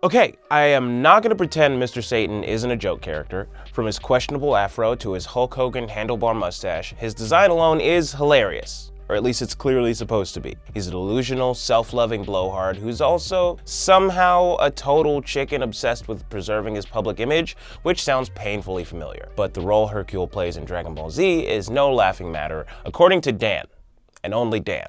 Okay, I am not gonna pretend Mr. Satan isn't a joke character. From his questionable afro to his Hulk Hogan handlebar mustache, his design alone is hilarious. Or at least it's clearly supposed to be. He's a delusional, self-loving blowhard who's also somehow a total chicken obsessed with preserving his public image, which sounds painfully familiar. But the role Hercule plays in Dragon Ball Z is no laughing matter, according to Dan, and only Dan.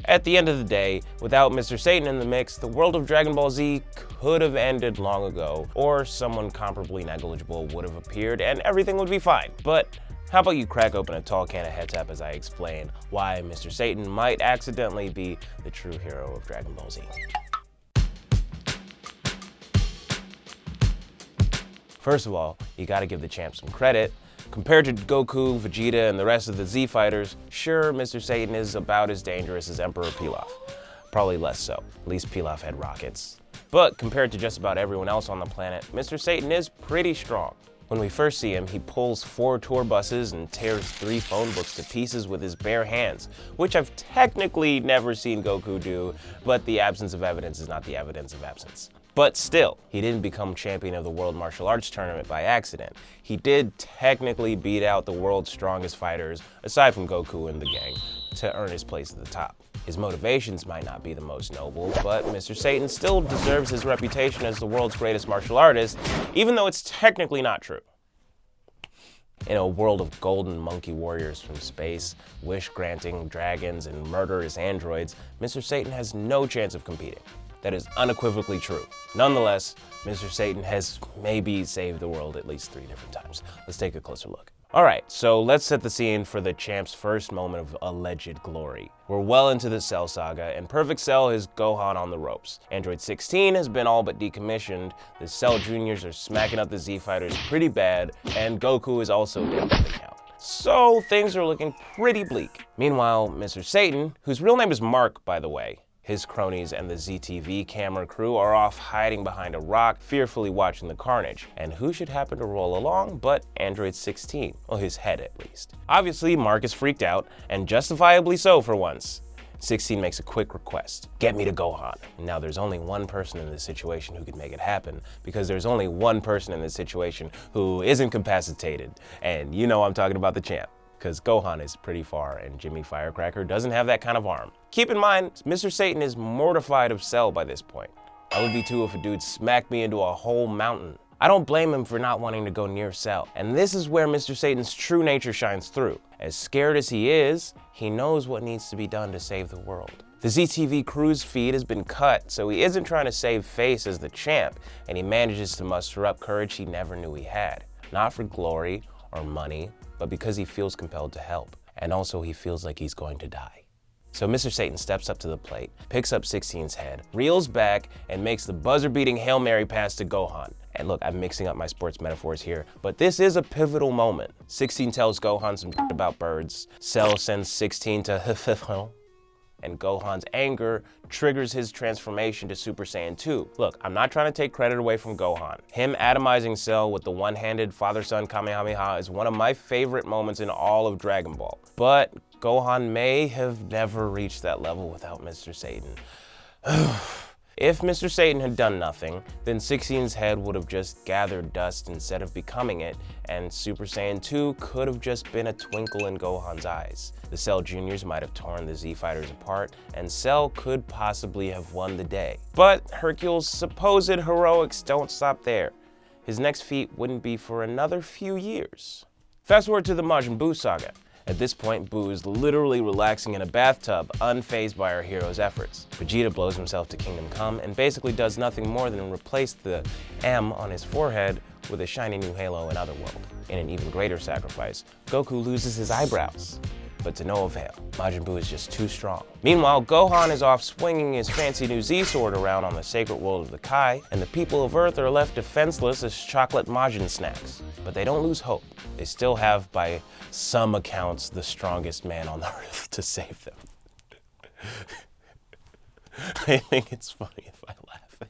At the end of the day, without Mr. Satan in the mix, the world of Dragon Ball Z could have ended long ago, or someone comparably negligible would have appeared and everything would be fine. But how about you crack open a tall can of Hetep as I explain why Mr. Satan might accidentally be the true hero of Dragon Ball Z. First of all, you gotta give the champ some credit. Compared to Goku, Vegeta, and the rest of the Z fighters, sure, Mr. Satan is about as dangerous as Emperor Pilaf. Probably less so, at least Pilaf had rockets. But compared to just about everyone else on the planet, Mr. Satan is pretty strong. When we first see him, he pulls 4 tour buses and tears 3 phone books to pieces with his bare hands, which I've technically never seen Goku do, but the absence of evidence is not the evidence of absence. But still, he didn't become champion of the World Martial Arts Tournament by accident. He did technically beat out the world's strongest fighters, aside from Goku and the gang, to earn his place at the top. His motivations might not be the most noble, but Mr. Satan still deserves his reputation as the world's greatest martial artist, even though it's technically not true. In a world of golden monkey warriors from space, wish-granting dragons, and murderous androids, Mr. Satan has no chance of competing. That is unequivocally true. Nonetheless, Mr. Satan has maybe saved the world at least 3 different times. Let's take a closer look. Alright, so let's set the scene for the champ's first moment of alleged glory. We're well into the Cell saga, and Perfect Cell has Gohan on the ropes. Android 16 has been all but decommissioned, the Cell Juniors are smacking up the Z fighters pretty bad, and Goku is also dead for the count. So things are looking pretty bleak. Meanwhile, Mr. Satan, whose real name is Mark, by the way, his cronies and the ZTV camera crew are off hiding behind a rock, fearfully watching the carnage. And who should happen to roll along but Android 16? Well, his head at least. Obviously, Mark is freaked out, and justifiably so for once. 16 makes a quick request. Get me to Gohan. Now there's only one person in this situation who could make it happen, because there's only one person in this situation who is incapacitated. And you know I'm talking about the champ, because Gohan is pretty far and Jimmy Firecracker doesn't have that kind of arm. Keep in mind, Mr. Satan is mortified of Cell by this point. I would be too if a dude smacked me into a whole mountain. I don't blame him for not wanting to go near Cell. And this is where Mr. Satan's true nature shines through. As scared as he is, he knows what needs to be done to save the world. The ZTV crew's feed has been cut, so he isn't trying to save face as the champ, and he manages to muster up courage he never knew he had. Not for glory or money, but because he feels compelled to help. And also he feels like he's going to die. So Mr. Satan steps up to the plate, picks up 16's head, reels back, and makes the buzzer-beating Hail Mary pass to Gohan. And look, I'm mixing up my sports metaphors here, but this is a pivotal moment. 16 tells Gohan some about birds. Cell sends 16 to and Gohan's anger triggers his transformation to Super Saiyan 2. Look, I'm not trying to take credit away from Gohan. Him atomizing Cell with the one-handed father-son Kamehameha is one of my favorite moments in all of Dragon Ball. But Gohan may have never reached that level without Mr. Satan. If Mr. Satan had done nothing, then 16's head would have just gathered dust instead of becoming it, and Super Saiyan 2 could have just been a twinkle in Gohan's eyes. The Cell Juniors might have torn the Z fighters apart, and Cell could possibly have won the day. But Hercule's supposed heroics don't stop there. His next feat wouldn't be for another few years. Fast forward to the Majin Buu saga. At this point, Buu is literally relaxing in a bathtub, unfazed by our hero's efforts. Vegeta blows himself to Kingdom Come and basically does nothing more than replace the M on his forehead with a shiny new halo in Otherworld. In an even greater sacrifice, Goku loses his eyebrows. But to no avail. Majin Buu is just too strong. Meanwhile, Gohan is off swinging his fancy new Z-sword around on the sacred world of the Kai, and the people of Earth are left defenseless as chocolate Majin snacks. But they don't lose hope. They still have, by some accounts, the strongest man on Earth to save them. I think it's funny if I laugh there.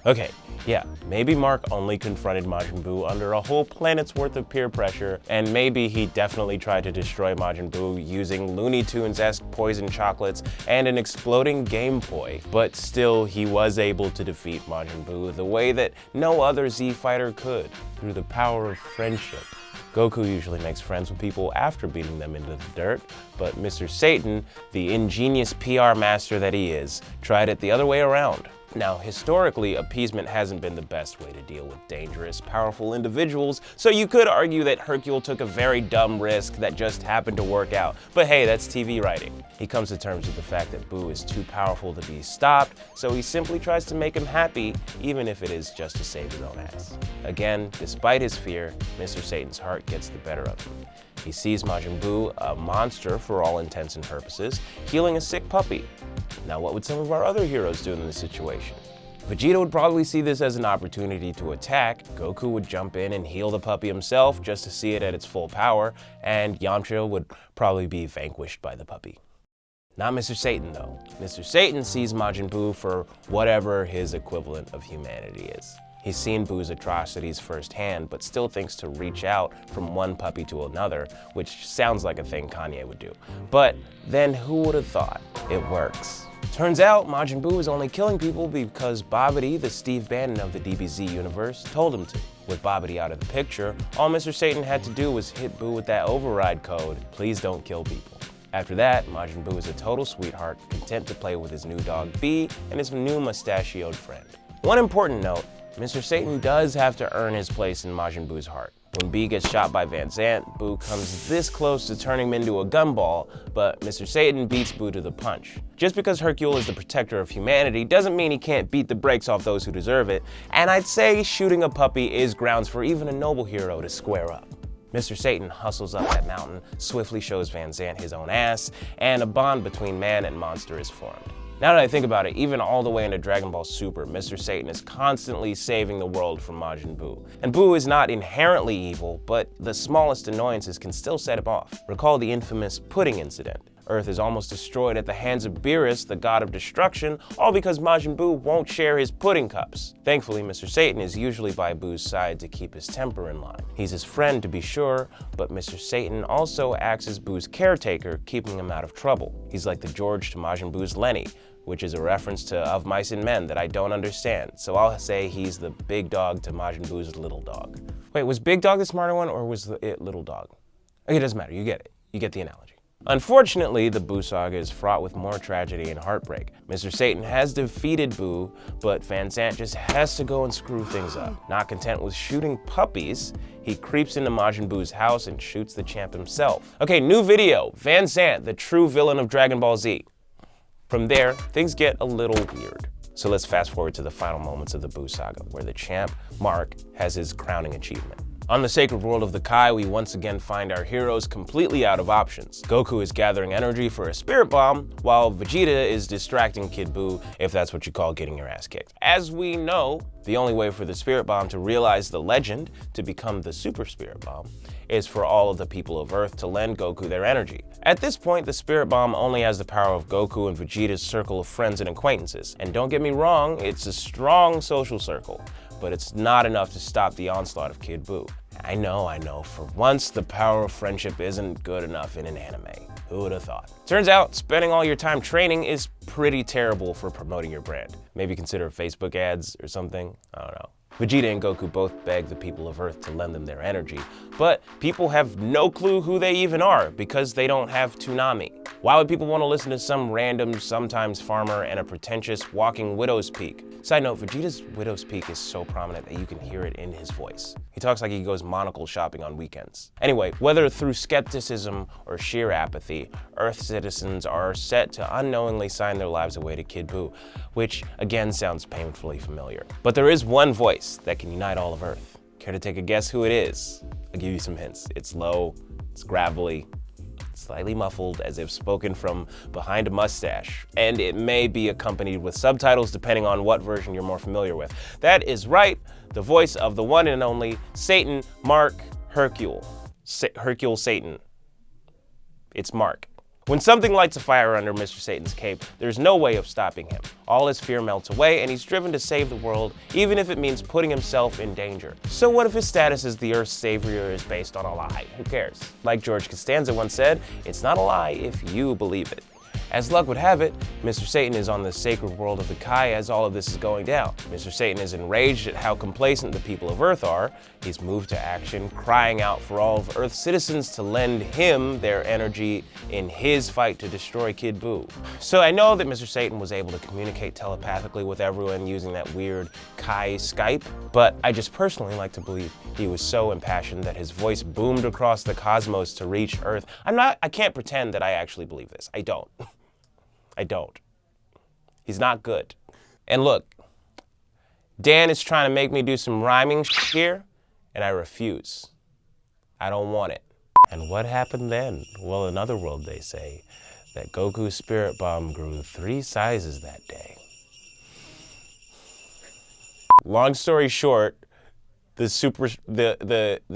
Okay, Yeah, maybe Mark only confronted Majin Buu under a whole planet's worth of peer pressure, and maybe he definitely tried to destroy Majin Buu using Looney Tunes-esque poison chocolates and an exploding Game Boy. But still, he was able to defeat Majin Buu the way that no other Z fighter could, through the power of friendship. Goku usually makes friends with people after beating them into the dirt, but Mr. Satan, the ingenious PR master that he is, tried it the other way around. Now, historically, appeasement hasn't been the best way to deal with dangerous, powerful individuals, so you could argue that Hercule took a very dumb risk that just happened to work out. But hey, that's TV writing. He comes to terms with the fact that Buu is too powerful to be stopped, so he simply tries to make him happy, even if it is just to save his own ass. Again, despite his fear, Mr. Satan's heart gets the better of him. He sees Majin Buu, a monster for all intents and purposes, healing a sick puppy. Now, what would some of our other heroes do in this situation? Vegeta would probably see this as an opportunity to attack, Goku would jump in and heal the puppy himself just to see it at its full power, and Yamcha would probably be vanquished by the puppy. Not Mr. Satan though. Mr. Satan sees Majin Buu for whatever his equivalent of humanity is. He's seen Buu's atrocities firsthand, but still thinks to reach out from one puppy to another, which sounds like a thing Kanye would do. But then who would have thought? It works. Turns out Majin Buu is only killing people because Babidi, the Steve Bannon of the DBZ universe, told him to. With Babidi out of the picture, all Mr. Satan had to do was hit Buu with that override code, "Please don't kill people." After that, Majin Buu is a total sweetheart, content to play with his new dog B and his new mustachioed friend. One important note, Mr. Satan does have to earn his place in Majin Buu's heart. When B gets shot by Van Zant, Buu comes this close to turning him into a gumball, but Mr. Satan beats Buu to the punch. Just because Hercule is the protector of humanity doesn't mean he can't beat the brakes off those who deserve it, and I'd say shooting a puppy is grounds for even a noble hero to square up. Mr. Satan hustles up that mountain, swiftly shows Van Zant his own ass, and a bond between man and monster is formed. Now that I think about it, even all the way into Dragon Ball Super, Mr. Satan is constantly saving the world from Majin Buu. And Buu is not inherently evil, but the smallest annoyances can still set him off. Recall the infamous pudding incident. Earth is almost destroyed at the hands of Beerus, the god of destruction, all because Majin Buu won't share his pudding cups. Thankfully, Mr. Satan is usually by Buu's side to keep his temper in line. He's his friend to be sure, but Mr. Satan also acts as Buu's caretaker, keeping him out of trouble. He's like the George to Majin Buu's Lenny, which is a reference to Of Mice and Men that I don't understand, so I'll say he's the big dog to Majin Buu's little dog. Wait, was Big Dog the smarter one, or was it Little Dog? Okay, it doesn't matter, you get it. You get the analogy. Unfortunately, the Buu saga is fraught with more tragedy and heartbreak. Mr. Satan has defeated Buu, but Van Zant just has to go and screw things up. Not content with shooting puppies, he creeps into Majin Buu's house and shoots the champ himself. Okay, new video, Van Zant, the true villain of Dragon Ball Z. From there, things get a little weird. So let's fast forward to the final moments of the Buu saga, where the champ, Mark, has his crowning achievement. On the sacred world of the Kai, we once again find our heroes completely out of options. Goku is gathering energy for a spirit bomb, while Vegeta is distracting Kid Buu, if that's what you call getting your ass kicked. As we know, the only way for the spirit bomb to realize the legend, to become the super spirit bomb, is for all of the people of Earth to lend Goku their energy. At this point, the spirit bomb only has the power of Goku and Vegeta's circle of friends and acquaintances. And don't get me wrong, it's a strong social circle, but it's not enough to stop the onslaught of Kid Buu. I know, for once the power of friendship isn't good enough in an anime. Who would have thought? Turns out, spending all your time training is pretty terrible for promoting your brand. Maybe consider Facebook ads or something, I don't know. Vegeta and Goku both beg the people of Earth to lend them their energy, but people have no clue who they even are because they don't have Toonami. Why would people want to listen to some random, sometimes farmer and a pretentious walking widow's peak? Side note, Vegeta's widow's peak is so prominent that you can hear it in his voice. He talks like he goes monocle shopping on weekends. Anyway, whether through skepticism or sheer apathy, Earth citizens are set to unknowingly sign their lives away to Kid Buu, which again sounds painfully familiar. But there is one voice that can unite all of Earth. Care to take a guess who it is? I'll give you some hints. It's low, it's gravelly, slightly muffled as if spoken from behind a mustache, and it may be accompanied with subtitles depending on what version you're more familiar with. That is right, the voice of the one and only Satan, Mark, Hercule. Hercule Satan. It's Mark. When something lights a fire under Mr. Satan's cape, there's no way of stopping him. All his fear melts away, and he's driven to save the world, even if it means putting himself in danger. So what if his status as the Earth's savior is based on a lie? Who cares? Like George Costanza once said, it's not a lie if you believe it. As luck would have it, Mr. Satan is on the sacred world of the Kai as all of this is going down. Mr. Satan is enraged at how complacent the people of Earth are. He's moved to action, crying out for all of Earth's citizens to lend him their energy in his fight to destroy Kid Buu. So I know that Mr. Satan was able to communicate telepathically with everyone using that weird Kai Skype, but I just personally like to believe he was so impassioned that his voice boomed across the cosmos to reach Earth. I can't pretend that I actually believe this. I don't. I don't. He's not good. And look, Dan is trying to make me do some rhyming here, and I refuse. I don't want it. And what happened then? Well, in other world, they say that Goku's spirit bomb grew 3 sizes that day. Long story short, the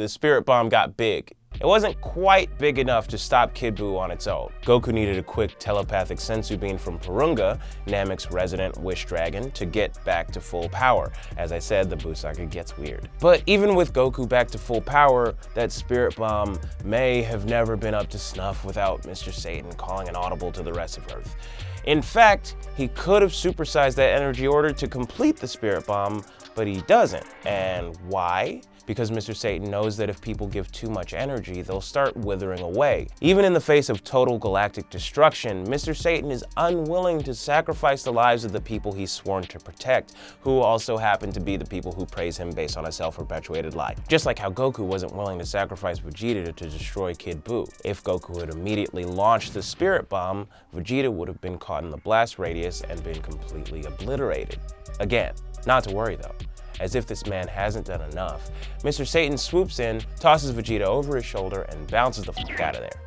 spirit bomb got big. It wasn't quite big enough to stop Kid Buu on its own. Goku needed a quick telepathic sensu beam from Porunga, Namek's resident wish dragon, to get back to full power. As I said, the Buu saga gets weird. But even with Goku back to full power, that spirit bomb may have never been up to snuff without Mr. Satan calling an audible to the rest of Earth. In fact, he could have supersized that energy order to complete the spirit bomb, but he doesn't. And why? Because Mr. Satan knows that if people give too much energy, they'll start withering away. Even in the face of total galactic destruction, Mr. Satan is unwilling to sacrifice the lives of the people he's sworn to protect, who also happen to be the people who praise him based on a self-perpetuated lie. Just like how Goku wasn't willing to sacrifice Vegeta to destroy Kid Buu. If Goku had immediately launched the spirit bomb, Vegeta would have been caught in the blast radius and been completely obliterated. Again, not to worry though. As if this man hasn't done enough, Mr. Satan swoops in, tosses Vegeta over his shoulder, and bounces the fuck out of there.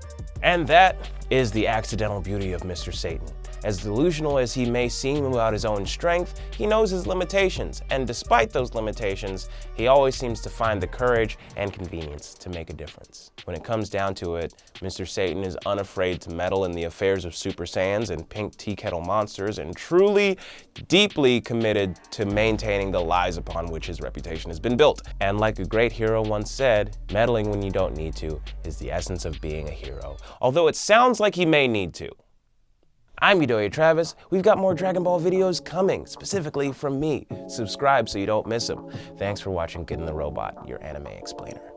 And that is the accidental beauty of Mr. Satan. As delusional as he may seem about his own strength, he knows his limitations, and despite those limitations, he always seems to find the courage and convenience to make a difference. When it comes down to it, Mr. Satan is unafraid to meddle in the affairs of Super Saiyans and pink tea kettle monsters, and truly, deeply committed to maintaining the lies upon which his reputation has been built. And like a great hero once said, meddling when you don't need to is the essence of being a hero. Although it sounds like he may need to. I'm Midoriya Travis. We've got more Dragon Ball videos coming, specifically from me. Subscribe so you don't miss them. Thanks for watching GetintheRobot, your anime explainer.